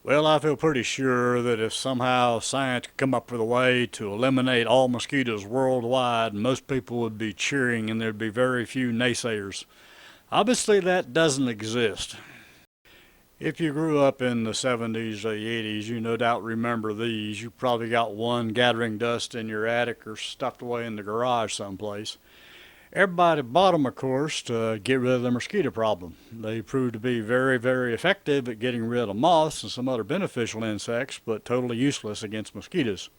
Well, I feel pretty sure that if somehow science could come up with a way to eliminate all mosquitoes worldwide, most people would be cheering and there'd be very few naysayers. Obviously, that doesn't exist. If you grew up in the 70s or the 80s, you no doubt remember these. You probably got one gathering dust in your attic or stuffed away in the garage someplace. Everybody bought them, of course, to get rid of the mosquito problem. They proved to be very, very effective at getting rid of moths and some other beneficial insects, but totally useless against mosquitoes.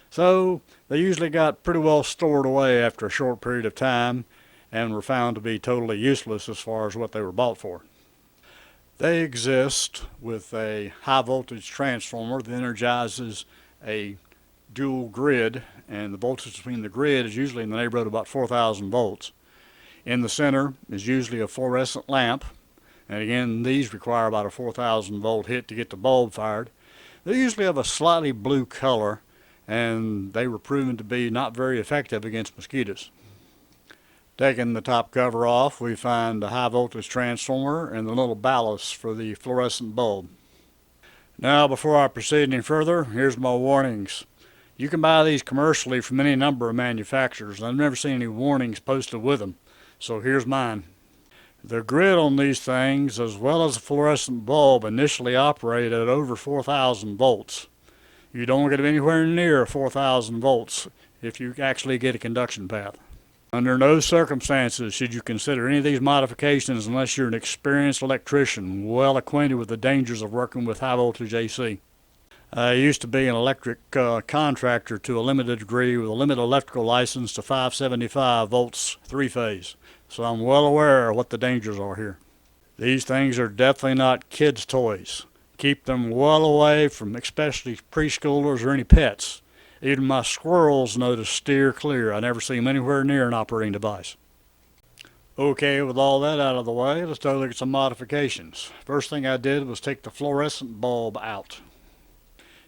So they usually got pretty well stored away after a short period of time and were found to be totally useless as far as what they were bought for. They exist with a high voltage transformer that energizes a dual grid, and the voltage between the grid is usually in the neighborhood of about 4,000 volts. In the center is usually a fluorescent lamp, and again these require about a 4,000 volt hit to get the bulb fired. They usually have a slightly blue color, and they were proven to be not very effective against mosquitoes. Taking the top cover off, we find the high voltage transformer and the little ballast for the fluorescent bulb. Now, before I proceed any further, here's my warnings. You can buy these commercially from any number of manufacturers. I've never seen any warnings posted with them, so here's mine. The grid on these things, as well as the fluorescent bulb, initially operate at over 4,000 volts. You don't get anywhere near 4,000 volts if you actually get a conduction path. Under no circumstances should you consider any of these modifications unless you're an experienced electrician, well acquainted with the dangers of working with high voltage AC. I used to be an electric contractor to a limited degree with a limited electrical license to 575 volts three-phase, so I'm well aware of what the dangers are here. These things are definitely not kids' toys. Keep them well away from especially preschoolers or any pets. Even my squirrels know to steer clear. I never see them anywhere near an operating device. Okay, with all that out of the way, let's take a look at some modifications. First thing I did was take the fluorescent bulb out.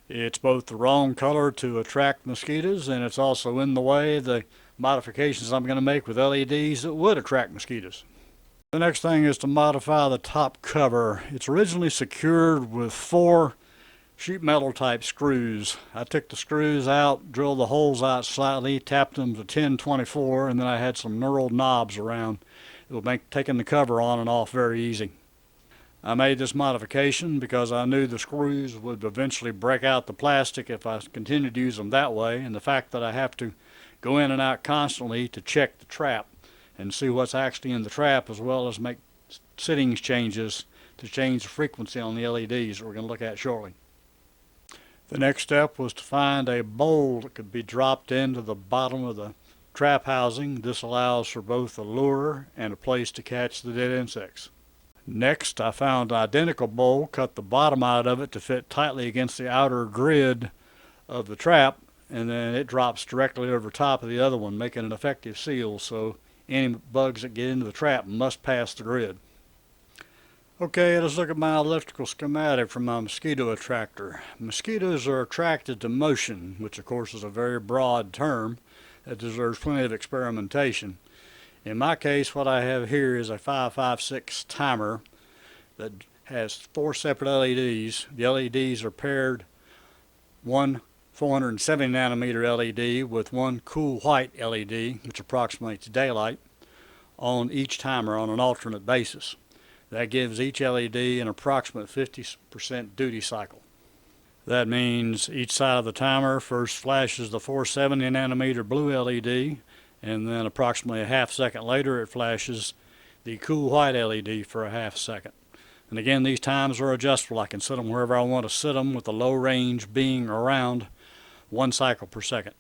It's both the wrong color to attract mosquitoes, and it's also in the way of the modifications I'm going to make with LEDs that would attract mosquitoes. The next thing is to modify the top cover. It's originally secured with 4 sheet metal type screws. I took the screws out, drilled the holes out slightly, tapped them to 1024, and then I had some knurled knobs around. It would make taking the cover on and off very easy. I made this modification because I knew the screws would eventually break out the plastic if I continued to use them that way, and the fact that I have to go in and out constantly to check the trap and see what's actually in the trap, as well as make settings changes to change the frequency on the LEDs that we're going to look at shortly. The next step was to find a bowl that could be dropped into the bottom of the trap housing. This allows for both a lure and a place to catch the dead insects. Next, I found an identical bowl, cut the bottom out of it to fit tightly against the outer grid of the trap, and then it drops directly over top of the other one, making an effective seal, so any bugs that get into the trap must pass the grid. Okay, let's look at my electrical schematic for my mosquito attractor. Mosquitoes are attracted to motion, which of course is a very broad term that deserves plenty of experimentation. In my case, what I have here is a 556 timer that has 4 separate LEDs. The LEDs are paired, one 470 nanometer LED with one cool white LED, which approximates daylight, on each timer on an alternate basis. That gives each LED an approximate 50% duty cycle. That means each side of the timer first flashes the 470 nanometer blue LED, and then approximately a half second later it flashes the cool white LED for a half second. And again, these times are adjustable. I can set them wherever I want to set them, with the low range being around 1 cycle per second.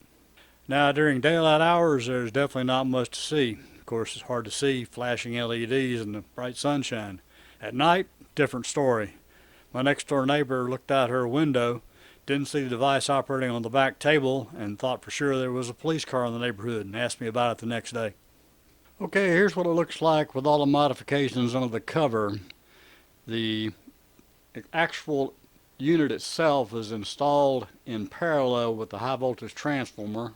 Now, during daylight hours, there's definitely not much to see. Of course, it's hard to see flashing LEDs in the bright sunshine. At night, different story. My next door neighbor looked out her window, didn't see the device operating on the back table, and thought for sure there was a police car in the neighborhood, and asked me about it the next day. Okay, here's what it looks like with all the modifications under the cover. The actual unit itself is installed in parallel with the high voltage transformer,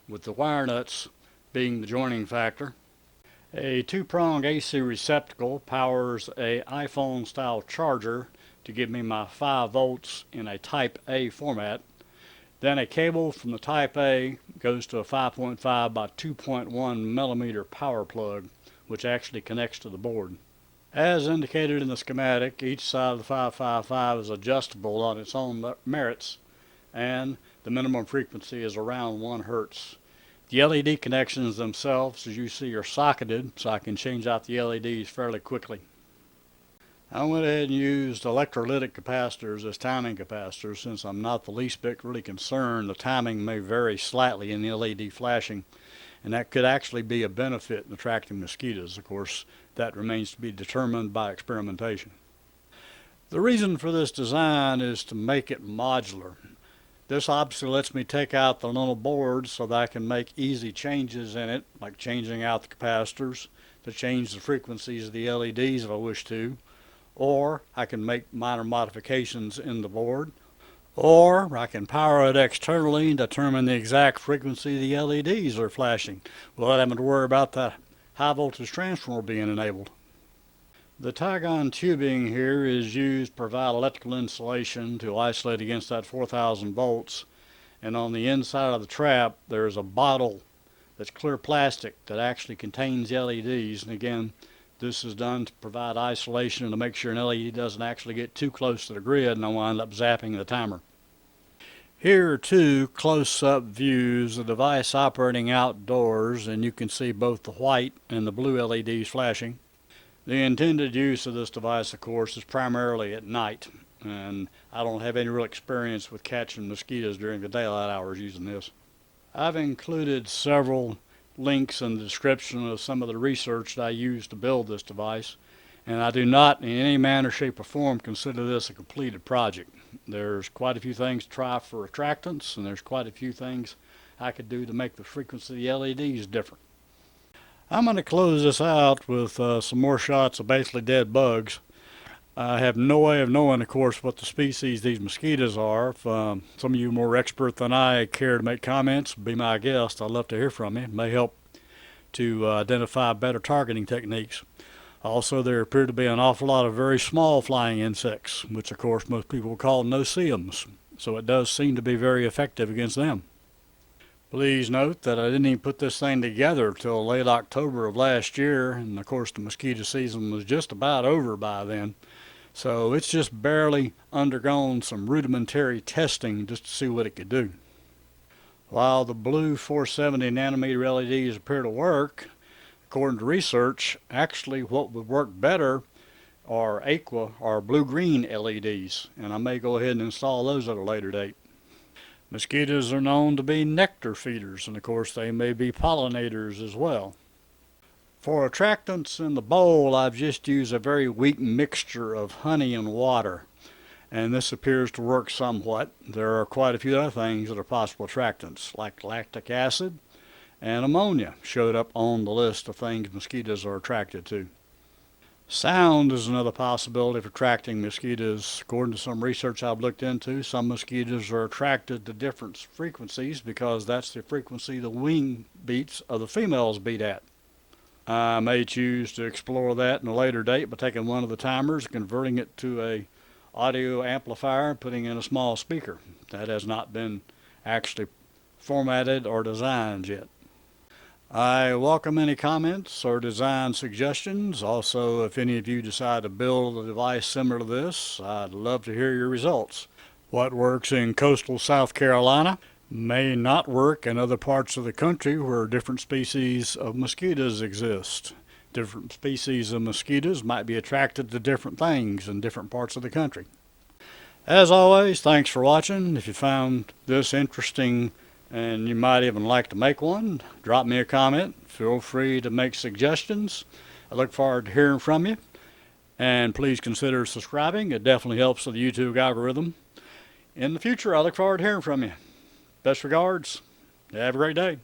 with the wire nuts being the joining factor. A two-prong AC receptacle powers a iPhone style charger to give me my 5 volts in a type A format. Then a cable from the type A goes to a 5.5 by 2.1 millimeter power plug, which actually connects to the board. As indicated in the schematic, each side of the 555 is adjustable on its own merits, and the minimum frequency is around 1 Hertz. The LED connections themselves, as you see, are socketed, so I can change out the LEDs fairly quickly. I went ahead and used electrolytic capacitors as timing capacitors since I'm not the least bit really concerned the timing may vary slightly in the LED flashing, and that could actually be a benefit in attracting mosquitoes. Of course, that remains to be determined by experimentation. The reason for this design is to make it modular. This obviously lets me take out the little board so that I can make easy changes in it, like changing out the capacitors to change the frequencies of the LEDs if I wish to, or I can make minor modifications in the board, or I can power it externally and determine the exact frequency the LEDs are flashing without having to worry about that high voltage transformer being enabled. The Tygon tubing here is used to provide electrical insulation to isolate against that 4,000 volts, and on the inside of the trap there's a bottle that's clear plastic that actually contains LEDs, and again this is done to provide isolation and to make sure an LED doesn't actually get too close to the grid and I'll wind up zapping the timer. Here are two close-up views of the device operating outdoors, and you can see both the white and the blue LEDs flashing. The intended use of this device, of course, is primarily at night, and I don't have any real experience with catching mosquitoes during the daylight hours using this. I've included several links in the description of some of the research that I used to build this device, and I do not in any manner, shape, or form consider this a completed project. There's quite a few things to try for attractants, and there's quite a few things I could do to make the frequency of the LEDs different. I'm going to close this out with some more shots of basically dead bugs. I have no way of knowing, of course, what the species these mosquitoes are. If some of you more expert than I care to make comments, be my guest. I'd love to hear from you. It may help to identify better targeting techniques. Also, there appear to be an awful lot of very small flying insects, which of course most people call no-see-ums. So it does seem to be very effective against them. Please note that I didn't even put this thing together till late October of last year, and of course the mosquito season was just about over by then. So it's just barely undergone some rudimentary testing just to see what it could do. While the blue 470 nanometer LEDs appear to work, according to research, actually what would work better are aqua or blue-green LEDs, and I may go ahead and install those at a later date. Mosquitoes are known to be nectar feeders, and of course they may be pollinators as well. For attractants in the bowl, I've just used a very weak mixture of honey and water, and this appears to work somewhat. There are quite a few other things that are possible attractants, like lactic acid and ammonia showed up on the list of things mosquitoes are attracted to. Sound is another possibility for attracting mosquitoes. According to some research I've looked into, some mosquitoes are attracted to different frequencies because that's the frequency the wing beats of the females beat at. I may choose to explore that in a later date by taking one of the timers, converting it to a audio amplifier, and putting in a small speaker. That has not been actually formatted or designed yet. I welcome any comments or design suggestions. Also, if any of you decide to build a device similar to this, I'd love to hear your results. What works in coastal South Carolina may not work in other parts of the country where different species of mosquitoes exist. Different species of mosquitoes might be attracted to different things in different parts of the country. As always, thanks for watching. If you found this interesting and you might even like to make one, drop me a comment. Feel free to make suggestions. I look forward to hearing from you. And please consider subscribing. It definitely helps with the YouTube algorithm. In the future, I look forward to hearing from you. Best regards. Have a great day.